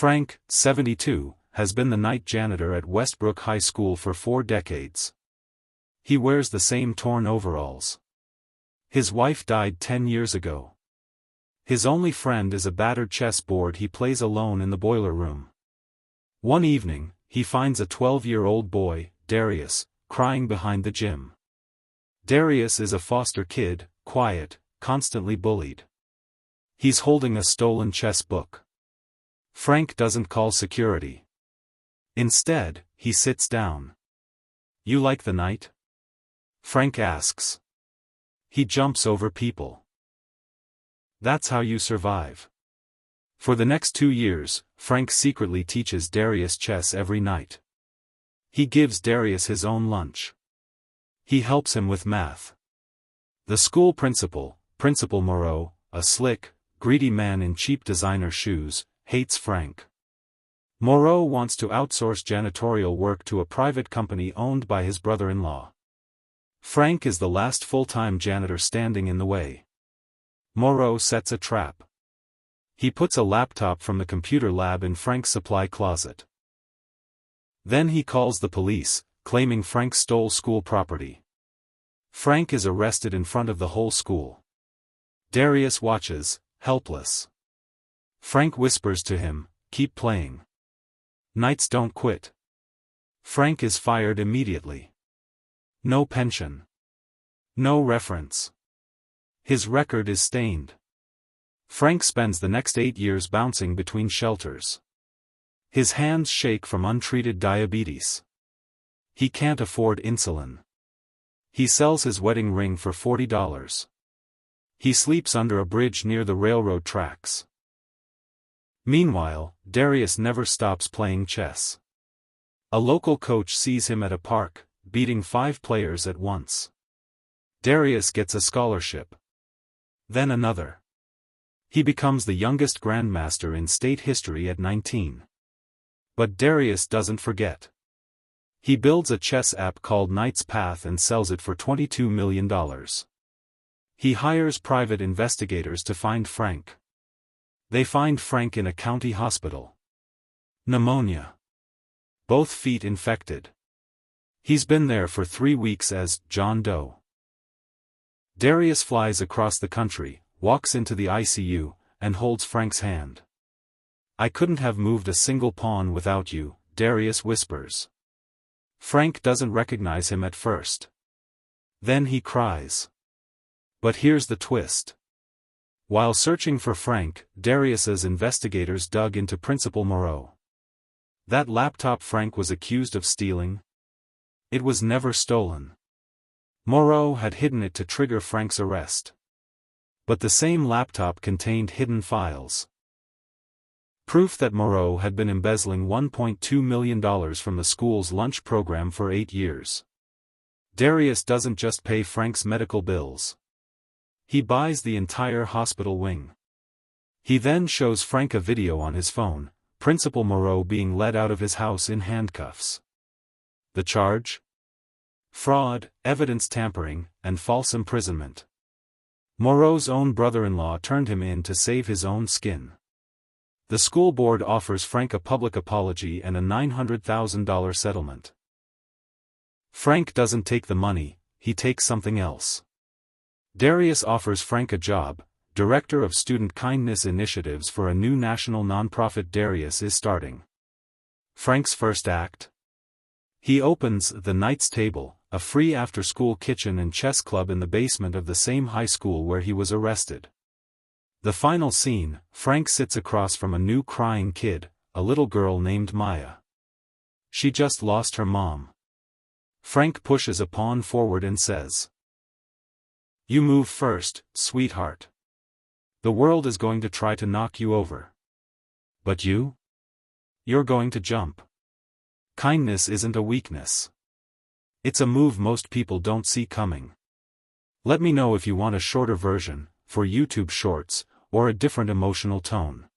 Frank, 72, has been the night janitor at Westbrook High School for 4 decades. He wears the same torn overalls. His wife died 10 years ago. His only friend is a battered chessboard he plays alone in the boiler room. One evening, he finds a 12-year-old boy, Darius, crying behind the gym. Darius is a foster kid, quiet, constantly bullied. He's holding a stolen chess book. Frank doesn't call security. Instead, he sits down. "You like the night?" Frank asks. He jumps over people. That's how you survive. For the next 2 years, Frank secretly teaches Darius chess every night. He gives Darius his own lunch. He helps him with math. The school principal, Principal Moreau, a slick, greedy man in cheap designer shoes, hates Frank. Moreau wants to outsource janitorial work to a private company owned by his brother-in-law. Frank is the last full-time janitor standing in the way. Moreau sets a trap. He puts a laptop from the computer lab in Frank's supply closet. Then he calls the police, claiming Frank stole school property. Frank is arrested in front of the whole school. Darius watches, helpless. Frank whispers to him, "Keep playing. Knights don't quit." Frank is fired immediately. No pension. No reference. His record is stained. Frank spends the next 8 years bouncing between shelters. His hands shake from untreated diabetes. He can't afford insulin. He sells his wedding ring for $40. He sleeps under a bridge near the railroad tracks. Meanwhile, Darius never stops playing chess. A local coach sees him at a park, beating 5 players at once. Darius gets a scholarship. Then another. He becomes the youngest grandmaster in state history at 19. But Darius doesn't forget. He builds a chess app called Knight's Path and sells it for $22 million. He hires private investigators to find Frank. They find Frank in a county hospital. Pneumonia. Both feet infected. He's been there for 3 weeks as John Doe. Darius flies across the country, walks into the ICU, and holds Frank's hand. "I couldn't have moved a single pawn without you," Darius whispers. Frank doesn't recognize him at first. Then he cries. But here's the twist. While searching for Frank, Darius's investigators dug into Principal Moreau. That laptop Frank was accused of stealing? It was never stolen. Moreau had hidden it to trigger Frank's arrest. But the same laptop contained hidden files. Proof that Moreau had been embezzling $1.2 million from the school's lunch program for 8 years. Darius doesn't just pay Frank's medical bills. He buys the entire hospital wing. He then shows Frank a video on his phone, Principal Moreau being led out of his house in handcuffs. The charge? Fraud, evidence tampering, and false imprisonment. Moreau's own brother-in-law turned him in to save his own skin. The school board offers Frank a public apology and a $900,000 settlement. Frank doesn't take the money, he takes something else. Darius offers Frank a job, Director of Student Kindness Initiatives for a new national nonprofit Darius is starting. Frank's first act? He opens the Knight's Table, a free after-school kitchen and chess club in the basement of the same high school where he was arrested. The final scene, Frank sits across from a new crying kid, a little girl named Maya. She just lost her mom. Frank pushes a pawn forward and says, "You move first, sweetheart. The world is going to try to knock you over. But you? You're going to jump. Kindness isn't a weakness. It's a move most people don't see coming." Let me know if you want a shorter version, for YouTube Shorts, or a different emotional tone.